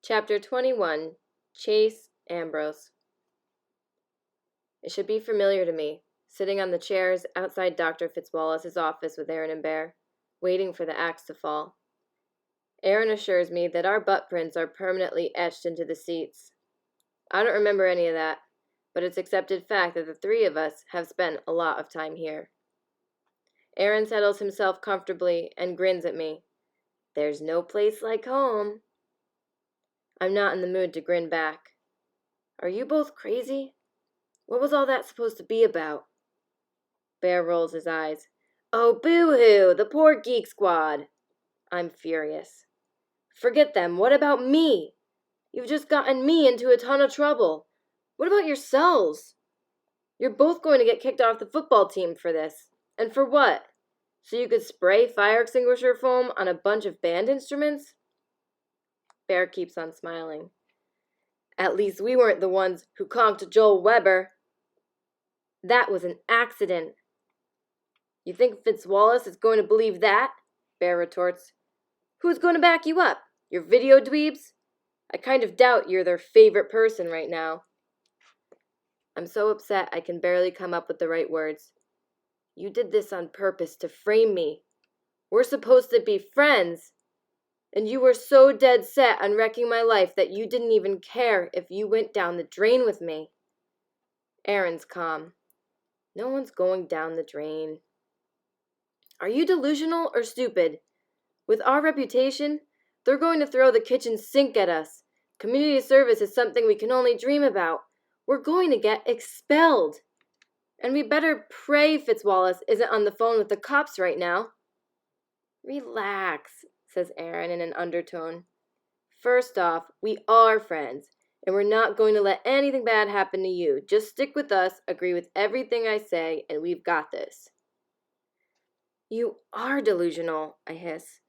Chapter 21, Chase Ambrose. It should be familiar to me, sitting on the chairs outside Dr. Fitzwallace's office with Aaron and Bear, waiting for the axe to fall. Aaron assures me that our butt prints are permanently etched into the seats. I don't remember any of that, but it's accepted fact that the three of us have spent a lot of time here. Aaron settles himself comfortably and grins at me. There's no place like home. I'm not in the mood to grin back. Are you both crazy? What was all that supposed to be about? Bear rolls his eyes. Oh, boo-hoo, the poor geek squad. I'm furious. Forget them. What about me? You've just gotten me into a ton of trouble. What about yourselves? You're both going to get kicked off the football team for this. And for what? So you could spray fire extinguisher foam on a bunch of band instruments? Bear keeps on smiling. At least we weren't the ones who conked Joel Weber. That was an accident. You think Fitzwallace is going to believe that? Bear retorts. Who's going to back you up? Your video dweebs? I kind of doubt you're their favorite person right now. I'm so upset I can barely come up with the right words. You did this on purpose to frame me. We're supposed to be friends. And you were so dead set on wrecking my life that you didn't even care if you went down the drain with me. Aaron's calm. No one's going down the drain. Are you delusional or stupid? With our reputation, they're going to throw the kitchen sink at us. Community service is something we can only dream about. We're going to get expelled. And we better pray Fitzwallace isn't on the phone with the cops right now. Relax, says Aaron in an undertone. First off, we are friends, and we're not going to let anything bad happen to you. Just stick with us, agree with everything I say, and we've got this. You are delusional, I hiss.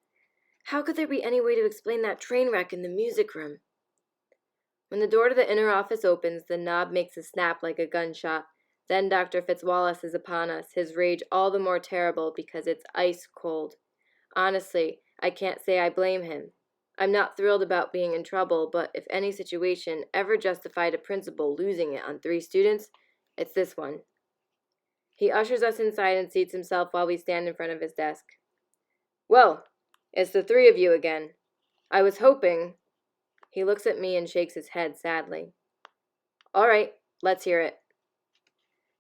How could there be any way to explain that train wreck in the music room? When the door to the inner office opens, the knob makes a snap like a gunshot. Then Dr. Fitzwallace is upon us, his rage all the more terrible because it's ice cold. Honestly, I can't say I blame him. I'm not thrilled about being in trouble, but if any situation ever justified a principal losing it on 3 students, it's this one. He ushers us inside and seats himself while we stand in front of his desk. Well, it's the 3 of you again. I was hoping... He looks at me and shakes his head sadly. All right, let's hear it.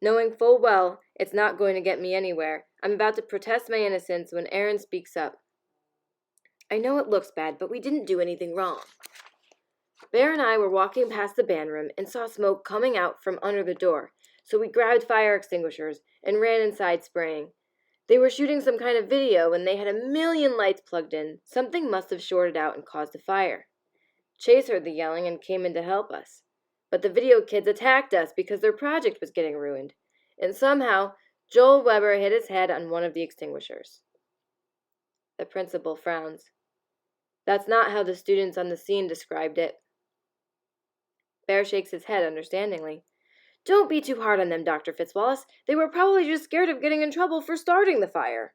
Knowing full well it's not going to get me anywhere, I'm about to protest my innocence when Aaron speaks up. I know it looks bad, but we didn't do anything wrong. Bear and I were walking past the band room and saw smoke coming out from under the door, so we grabbed fire extinguishers and ran inside spraying. They were shooting some kind of video and they had a million lights plugged in. Something must have shorted out and caused a fire. Chase heard the yelling and came in to help us. But the video kids attacked us because their project was getting ruined. And somehow, Joel Weber hit his head on one of the extinguishers. The principal frowns. That's not how the students on the scene described it. Bear shakes his head understandingly. Don't be too hard on them, Dr. Fitzwallace. They were probably just scared of getting in trouble for starting the fire.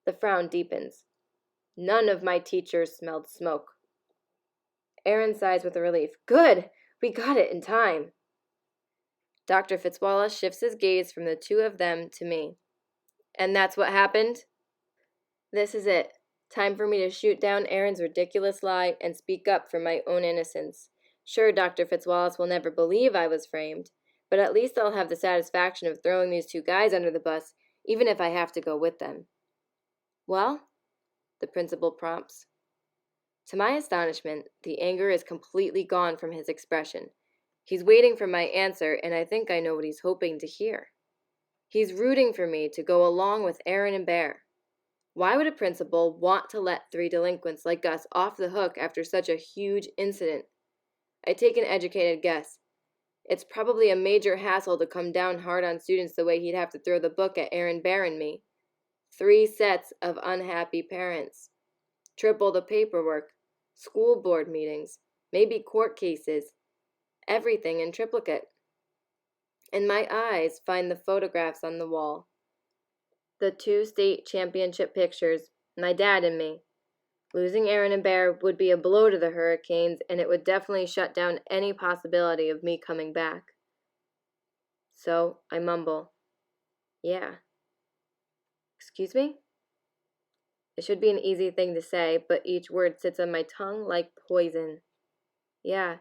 The frown deepens. None of my teachers smelled smoke. Aaron sighs with relief. Good! We got it in time. Dr. Fitzwallace shifts his gaze from the 2 of them to me. And that's what happened? This is it. Time for me to shoot down Aaron's ridiculous lie and speak up for my own innocence. Sure, Dr. Fitzwallace will never believe I was framed, but at least I'll have the satisfaction of throwing these 2 guys under the bus, even if I have to go with them. Well? The principal prompts. To my astonishment, the anger is completely gone from his expression. He's waiting for my answer, and I think I know what he's hoping to hear. He's rooting for me to go along with Aaron and Bear. Why would a principal want to let 3 delinquents like us off the hook after such a huge incident? I take an educated guess. It's probably a major hassle to come down hard on students the way he'd have to throw the book at Aaron, Bear, and me. 3 sets of unhappy parents. Triple the paperwork, school board meetings, maybe court cases, everything in triplicate. And my eyes find the photographs on the wall. The 2 state championship pictures, my dad and me. Losing Aaron and Bear would be a blow to the Hurricanes, and it would definitely shut down any possibility of me coming back. So I mumble, "Yeah." "Excuse me?" It should be an easy thing to say, but each word sits on my tongue like poison. "Yeah,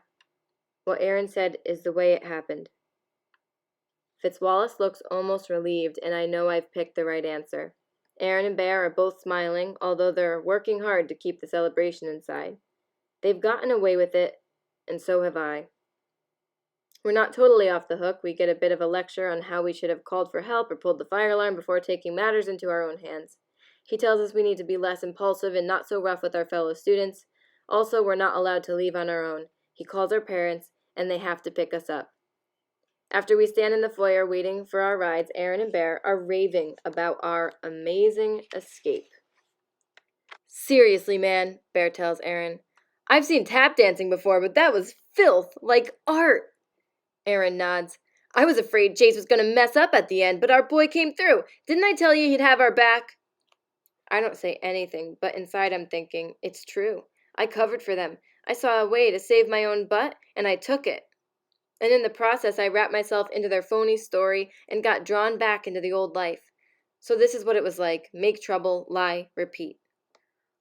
what Aaron said is the way it happened." Fitzwallace looks almost relieved, and I know I've picked the right answer. Aaron and Bear are both smiling, although they're working hard to keep the celebration inside. They've gotten away with it, and so have I. We're not totally off the hook. We get a bit of a lecture on how we should have called for help or pulled the fire alarm before taking matters into our own hands. He tells us we need to be less impulsive and not so rough with our fellow students. Also, we're not allowed to leave on our own. He calls our parents, and they have to pick us up. After we stand in the foyer waiting for our rides, Aaron and Bear are raving about our amazing escape. "Seriously, man," Bear tells Aaron. "I've seen tap dancing before, but that was filth, like art." Aaron nods. "I was afraid Chase was going to mess up at the end, but our boy came through. Didn't I tell you he'd have our back?" I don't say anything, but inside I'm thinking, it's true. I covered for them. I saw a way to save my own butt, and I took it. And in the process, I wrapped myself into their phony story and got drawn back into the old life. So this is what it was like: make trouble, lie, repeat.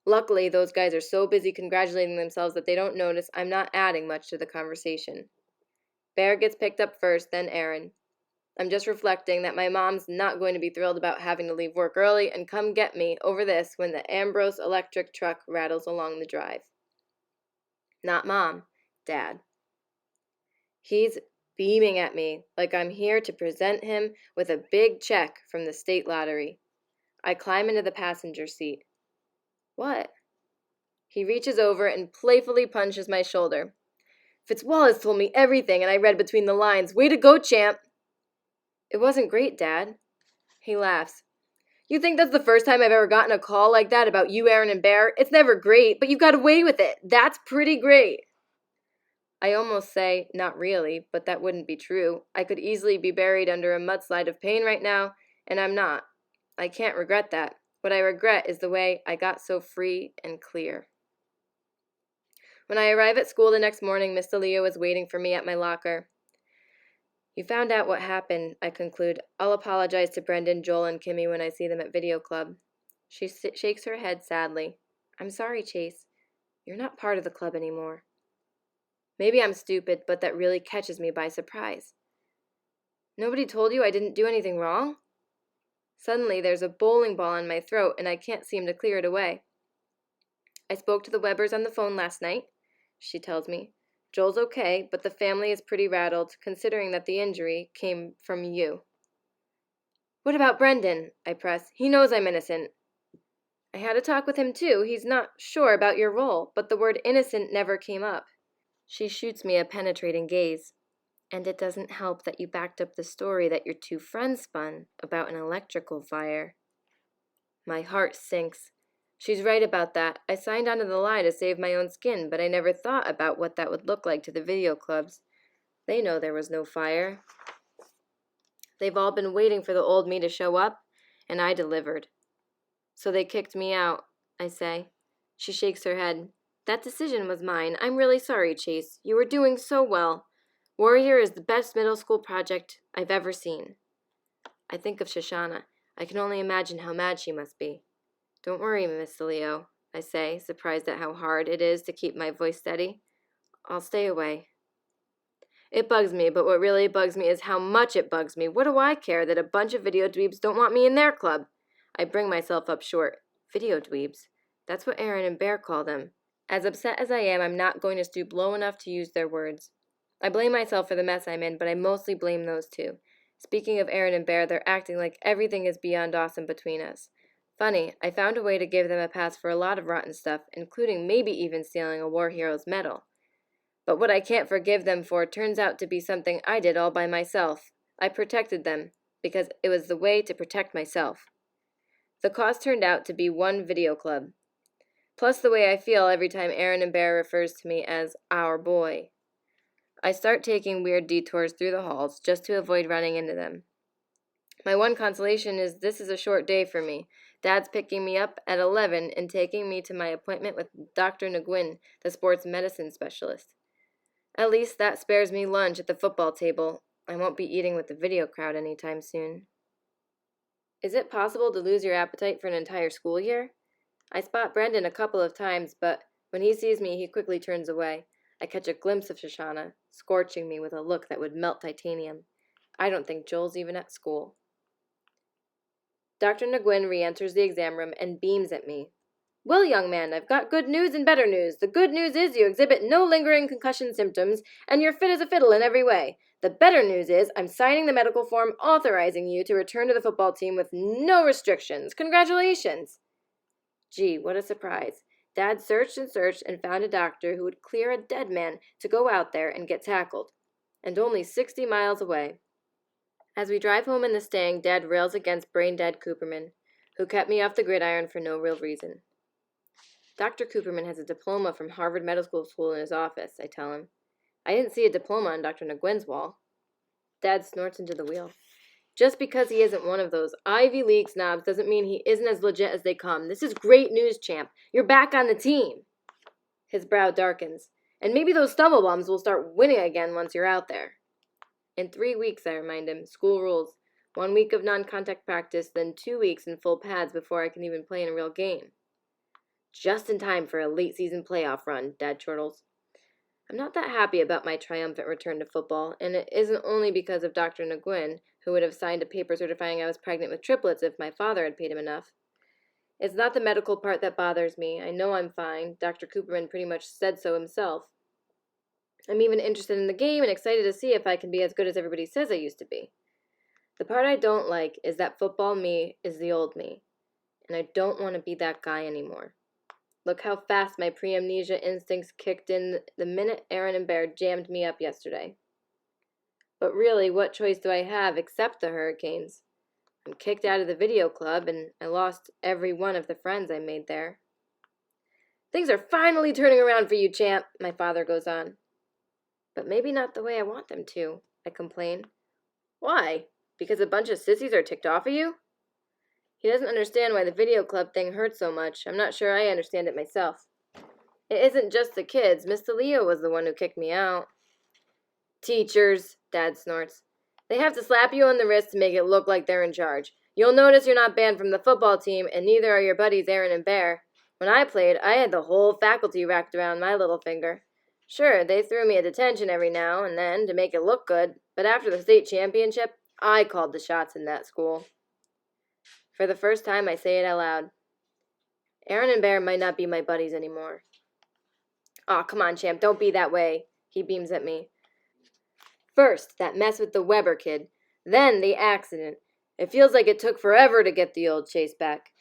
Luckily, those guys are so busy congratulating themselves that they don't notice I'm not adding much to the conversation. Bear gets picked up first, then Aaron. I'm just reflecting that my mom's not going to be thrilled about having to leave work early and come get me over this when the Ambrose electric truck rattles along the drive. Not Mom, Dad. He's beaming at me like I'm here to present him with a big check from the state lottery. I climb into the passenger seat. "What?" He reaches over and playfully punches my shoulder. "Fitzwallace told me everything, and I read between the lines. Way to go, champ!" "It wasn't great, Dad." He laughs. "You think that's the first time I've ever gotten a call like that about you, Aaron and Bear? It's never great, but you got away with it. That's pretty great." I almost say, not really, but that wouldn't be true. I could easily be buried under a mudslide of pain right now, and I'm not. I can't regret that. What I regret is the way I got so free and clear. When I arrive at school the next morning, Miss DeLeo is waiting for me at my locker. "You found out what happened," I conclude. "I'll apologize to Brendan, Joel, and Kimmy when I see them at video club." She shakes her head sadly. "I'm sorry, Chase. You're not part of the club anymore." Maybe I'm stupid, but that really catches me by surprise. "Nobody told you I didn't do anything wrong?" Suddenly, there's a bowling ball in my throat, and I can't seem to clear it away. "I spoke to the Webbers on the phone last night," she tells me. "Joel's okay, but the family is pretty rattled, considering that the injury came from you." "What about Brendan?" I press. "He knows I'm innocent." "I had a talk with him, too. He's not sure about your role, but the word innocent never came up." She shoots me a penetrating gaze. "And it doesn't help that you backed up the story that your two friends spun about an electrical fire." My heart sinks. She's right about that. I signed onto the lie to save my own skin, but I never thought about what that would look like to the video clubs. They know there was no fire. They've all been waiting for the old me to show up, and I delivered. "So they kicked me out," I say. She shakes her head. "That decision was mine. I'm really sorry, Chase. You were doing so well. Warrior is the best middle school project I've ever seen." I think of Shoshana. I can only imagine how mad she must be. "Don't worry, Miss DeLeo," I say, surprised at how hard it is to keep my voice steady. "I'll stay away." It bugs me, but what really bugs me is how much it bugs me. What do I care that a bunch of video dweebs don't want me in their club? I bring myself up short. Video dweebs? That's what Aaron and Bear call them. As upset as I am, I'm not going to stoop low enough to use their words. I blame myself for the mess I'm in, but I mostly blame those two. Speaking of Aaron and Bear, they're acting like everything is beyond awesome between us. Funny, I found a way to give them a pass for a lot of rotten stuff, including maybe even stealing a war hero's medal. But what I can't forgive them for turns out to be something I did all by myself. I protected them, because it was the way to protect myself. The cost turned out to be one video club, plus the way I feel every time Aaron and Bear refers to me as our boy. I start taking weird detours through the halls just to avoid running into them. My one consolation is this is a short day for me. Dad's picking me up at 11 and taking me to my appointment with Dr. Nguyen, the sports medicine specialist. At least that spares me lunch at the football table. I won't be eating with the video crowd anytime soon. Is it possible to lose your appetite for an entire school year? I spot Brendan a couple of times, but when he sees me, he quickly turns away. I catch a glimpse of Shoshana, scorching me with a look that would melt titanium. I don't think Joel's even at school. Dr. Nguyen re-enters the exam room and beams at me. Well, young man, I've got good news and better news. The good news is you exhibit no lingering concussion symptoms, and you're fit as a fiddle in every way. The better news is I'm signing the medical form authorizing you to return to the football team with no restrictions. Congratulations! Gee, what a surprise. Dad searched and found a doctor who would clear a dead man to go out there and get tackled. And only 60 miles away. As we drive home in the Stang, Dad rails against brain-dead Cooperman, who kept me off the gridiron for no real reason. Dr. Cooperman has a diploma from Harvard Medical School in his office, I tell him. I didn't see a diploma on Dr. Nguyen's wall. Dad snorts into the wheel. Just because he isn't one of those Ivy League snobs doesn't mean he isn't as legit as they come. This is great news, champ. You're back on the team. His brow darkens. And maybe those stumblebums will start winning again once you're out there. In 3 weeks, I remind him. School rules. 1 week of non-contact practice, then 2 weeks in full pads before I can even play in a real game. Just in time for a late-season playoff run, Dad chortles. I'm not that happy about my triumphant return to football, and it isn't only because of Dr. Nguyen, who would have signed a paper certifying I was pregnant with triplets if my father had paid him enough. It's not the medical part that bothers me. I know I'm fine. Dr. Cooperman pretty much said so himself. I'm even interested in the game and excited to see if I can be as good as everybody says I used to be. The part I don't like is that football me is the old me, and I don't want to be that guy anymore. Look how fast my pre-amnesia instincts kicked in the minute Aaron and Bear jammed me up yesterday. But really, what choice do I have except the Hurricanes? I'm kicked out of the video club, and I lost every one of the friends I made there. Things are finally turning around for you, champ, my father goes on. But maybe not the way I want them to, I complain. Why? Because a bunch of sissies are ticked off at you? He doesn't understand why the video club thing hurts so much. I'm not sure I understand it myself. It isn't just the kids. Miss DeLeo was the one who kicked me out. Teachers, Dad snorts. They have to slap you on the wrist to make it look like they're in charge. You'll notice you're not banned from the football team, and neither are your buddies Aaron and Bear. When I played, I had the whole faculty wrapped around my little finger. Sure, they threw me a detention every now and then to make it look good, but after the state championship, I called the shots in that school. For the first time, I say it out loud. Aaron and Bear might not be my buddies anymore. Aw, come on, champ, don't be that way, he beams at me. First, that mess with the Weber kid. Then the accident. It feels like it took forever to get the old Chase back.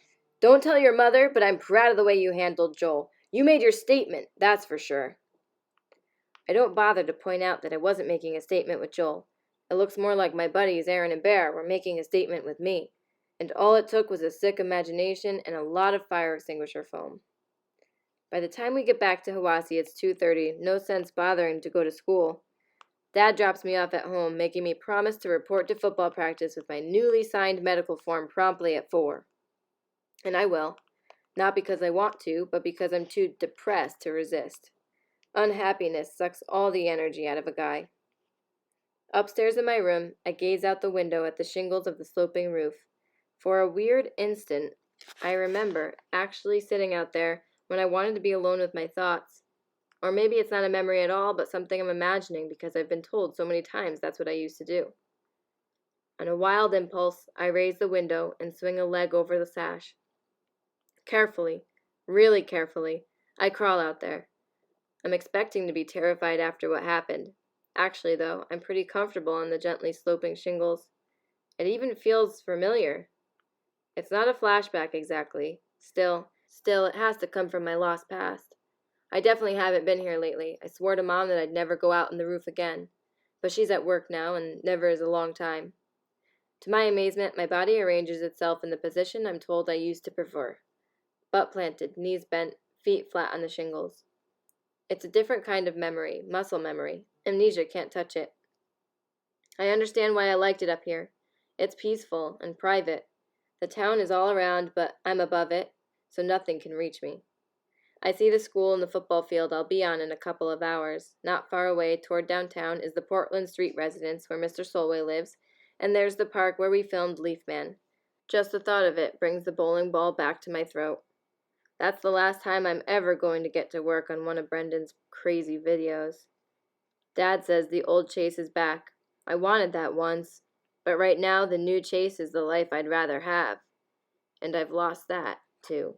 Don't tell your mother, but I'm proud of the way you handled Joel. You made your statement, that's for sure. I don't bother to point out that I wasn't making a statement with Joel. It looks more like my buddies Aaron and Bear were making a statement with me. And all it took was a sick imagination and a lot of fire extinguisher foam. By the time we get back to Hiwassee, it's 2:30, no sense bothering to go to school. Dad drops me off at home, making me promise to report to football practice with my newly signed medical form promptly at 4. And I will. Not because I want to, but because I'm too depressed to resist. Unhappiness sucks all the energy out of a guy. Upstairs in my room, I gaze out the window at the shingles of the sloping roof. For a weird instant, I remember actually sitting out there when I wanted to be alone with my thoughts. Or maybe it's not a memory at all, but something I'm imagining because I've been told so many times that's what I used to do. On a wild impulse, I raise the window and swing a leg over the sash. Carefully, really carefully, I crawl out there. I'm expecting to be terrified after what happened. Actually, though, I'm pretty comfortable on the gently sloping shingles. It even feels familiar. It's not a flashback exactly. Still, it has to come from my lost past. I definitely haven't been here lately. I swore to Mom that I'd never go out on the roof again. But she's at work now, and never is a long time. To my amazement, my body arranges itself in the position I'm told I used to prefer. Butt planted, knees bent, feet flat on the shingles. It's a different kind of memory, muscle memory. Amnesia can't touch it. I understand why I liked it up here. It's peaceful and private. The town is all around, but I'm above it, so nothing can reach me. I see the school and the football field I'll be on in a couple of hours. Not far away, toward downtown, is the Portland Street residence where Mr. Solway lives, and there's the park where we filmed Leaf Man. Just the thought of it brings the bowling ball back to my throat. That's the last time I'm ever going to get to work on one of Brendan's crazy videos. Dad says the old Chase is back. I wanted that once, but right now the new Chase is the life I'd rather have. And I've lost that, too.